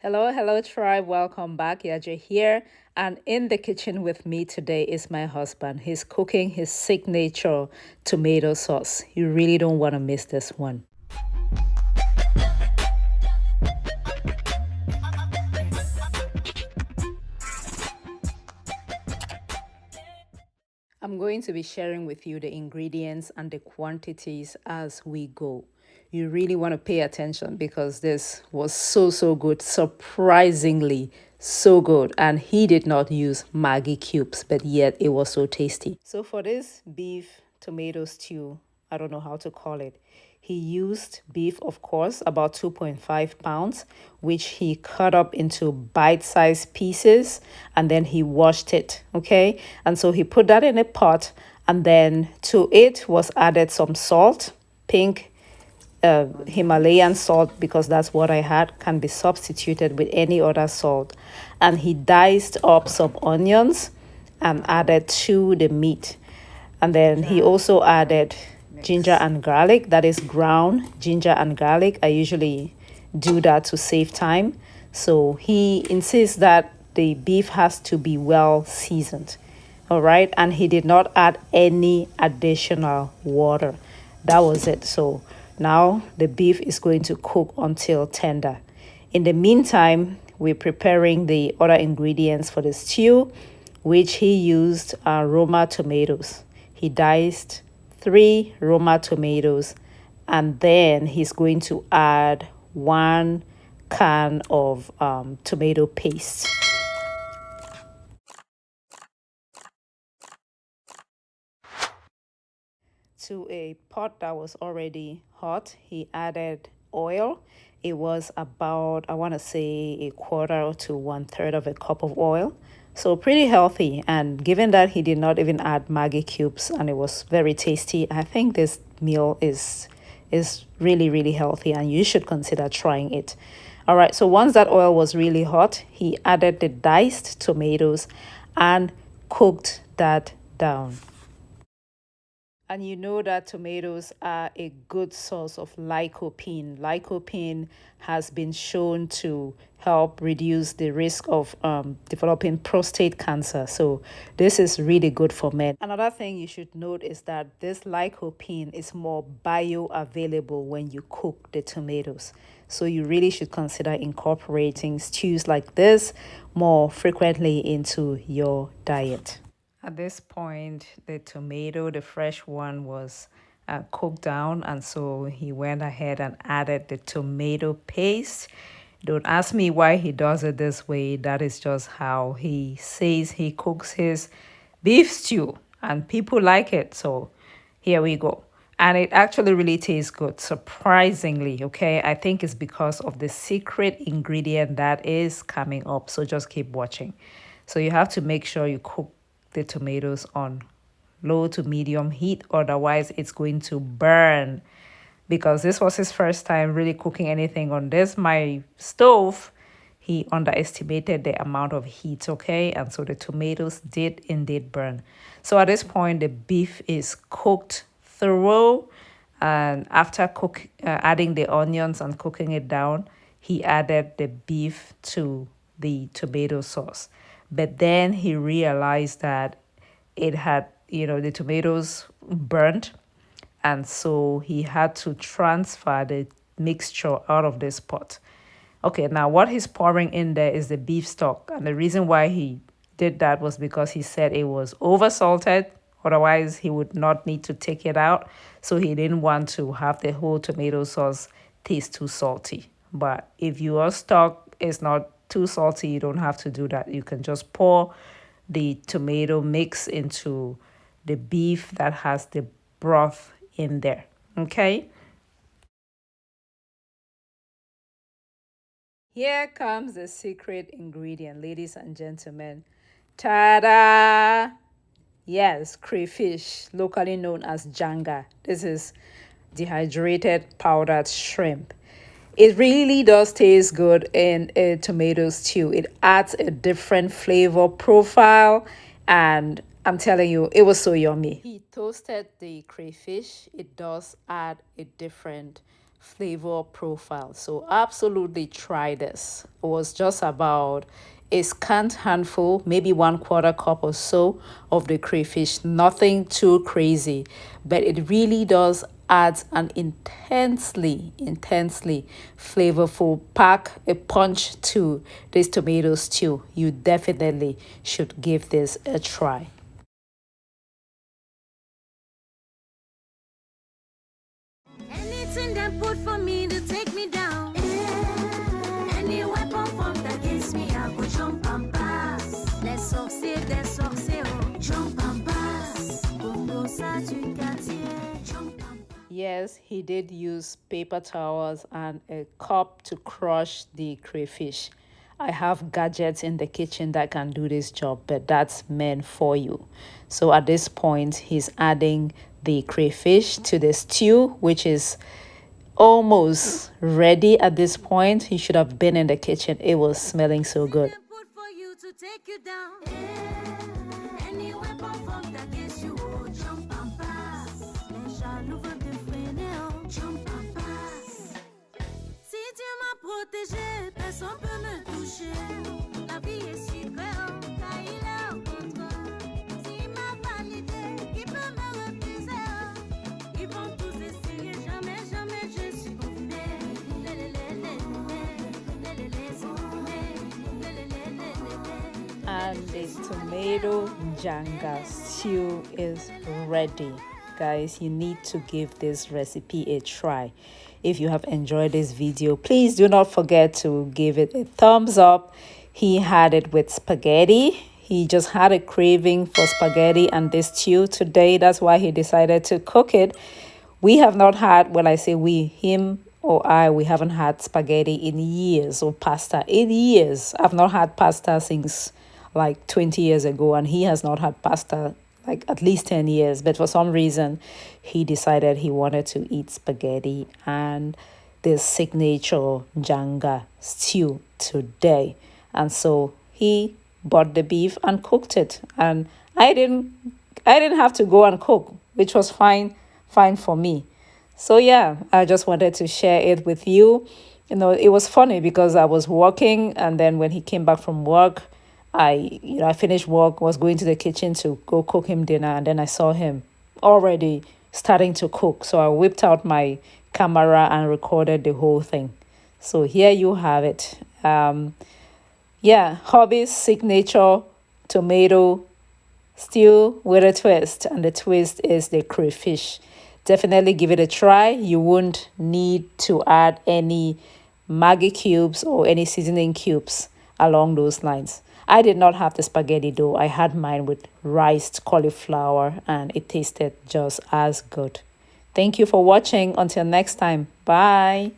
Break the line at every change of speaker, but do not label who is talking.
Hello, tribe. Welcome back. Yaje here. And in the kitchen with me today is my husband. He's cooking his signature tomato sauce. You really don't want to miss this one. I'm going to be sharing with you the ingredients and the quantities as we go. You really want to pay attention because this was so good, surprisingly so good. And he did not use Maggi cubes, but yet it was so tasty. So for this beef tomato stew, I don't know how to call it. He used beef, of course, about 2.5 pounds, which he cut up into bite-sized pieces, and then he washed it, okay? And so he put that in a pot, and then to it was added some salt, pink Himalayan salt, because that's what I had, can be substituted with any other salt. And he diced up some onions and added to the meat. And then he also added ginger and garlic, that is ground ginger and garlic. I usually do that to save time. So he insists that the beef has to be well seasoned. All right. And he did not add any additional water. That was it. So now the beef is going to cook until tender. In the meantime, we're preparing the other ingredients for the stew, which he used Roma tomatoes. He diced 3 Roma tomatoes, and then he's going to add 1 can of tomato paste. To a pot that was already hot, he added oil. It was about, I want to say, a quarter to 1/3 of a cup of oil. So pretty healthy. And given that he did not even add Maggi cubes and it was very tasty, I think this meal is really healthy and you should consider trying it. All right, so once that oil was really hot, he added the diced tomatoes and cooked that down. And you know that tomatoes are a good source of lycopene. Lycopene has been shown to help reduce the risk of developing prostate cancer. So this is really good for men. Another thing you should note is that this lycopene is more bioavailable when you cook the tomatoes. So you really should consider incorporating stews like this more frequently into your diet. At this point, the tomato, the fresh one, was cooked down, and so he went ahead and added the tomato paste. Don't ask me why he does it this way. That is just how he says he cooks his beef stew, and people like it. So here we go. And it actually really tastes good, surprisingly, okay? I think it's because of the secret ingredient that is coming up. So just keep watching. So you have to make sure you cook the tomatoes on low to medium heat, otherwise it's going to burn. Because this was his first time really cooking anything on my stove, he underestimated the amount of heat, okay? And so the tomatoes did indeed burn. So at this point, the beef is cooked through, and after adding the onions and cooking it down, he added the beef to the tomato sauce. But then he realized that it had, the tomatoes burnt. And so he had to transfer the mixture out of this pot. Okay, now what he's pouring in there is the beef stock. And the reason why he did that was because he said it was over salted. Otherwise, he would not need to take it out. So he didn't want to have the whole tomato sauce taste too salty. But if your stock is not too salty, you don't have to do that. You can just pour the tomato mix into the beef that has the broth in there. Okay. Here comes the secret ingredient, ladies and gentlemen. Ta-da! Yes, crayfish, locally known as janga. This is dehydrated powdered shrimp. It really does taste good in a tomato stew. It adds a different flavor profile, and I'm telling you, it was so yummy. He toasted the crayfish. It does add a different flavor profile. So absolutely try this. It was just about a scant handful, maybe 1/4 cup or so of the crayfish. Nothing too crazy, but it really does add an intensely flavorful pack, a punch to this tomato stew. You definitely should give this a try.
Anything them put for me to take me down. Any weapon formed against me, I go jump and pass. Les sorciers, jump and pass. Bongo ça du quartier, jump and pass.
Yes, he did use paper towels and a cup to crush the crayfish. I have gadgets in the kitchen that can do this job, but that's meant for you. So at this point, he's adding the crayfish to the stew, which is almost ready at this point. He should have been in the kitchen. It was smelling so good.
Them put for you to take you down. Any weapon formed against you, oh, jump and pass. Les jaloux veulent te freiner, oh, jump and pass. Si tu m'as protégé, personne peut me toucher. La vie est super, car il est au contrôle. S'il m'a validé, qui peut me refuser? Ils vont tous essayer, jamais je suis confiné.
And the tomato janga stew is ready. Guys, you need to give this recipe a try. If you have enjoyed this video, please do not forget to give it a thumbs up. He had it with spaghetti. He just had a craving for spaghetti and this stew today. That's why he decided to cook it. We have not had, when I say we, him or I, we haven't had spaghetti in years, or pasta in years. I've not had pasta since like 20 years ago, and he has not had pasta like at least 10 years. But for some reason, he decided he wanted to eat spaghetti and this signature janga stew today. And so he bought the beef and cooked it. And I didn't have to go and cook, which was fine for me. So yeah, I just wanted to share it with you. You know, it was funny because I was working, and then when he came back from work, I finished work, was going to the kitchen to go cook him dinner, and then I saw him already starting to cook. So I whipped out my camera and recorded the whole thing. So here you have it. Yeah, Hubby's signature tomato stew with a twist, and the twist is the crayfish. Definitely give it a try. You won't need to add any Maggi cubes or any seasoning cubes along those lines. I did not have the spaghetti though. I had mine with riced cauliflower, and it tasted just as good. Thank you for watching. Until next time. Bye.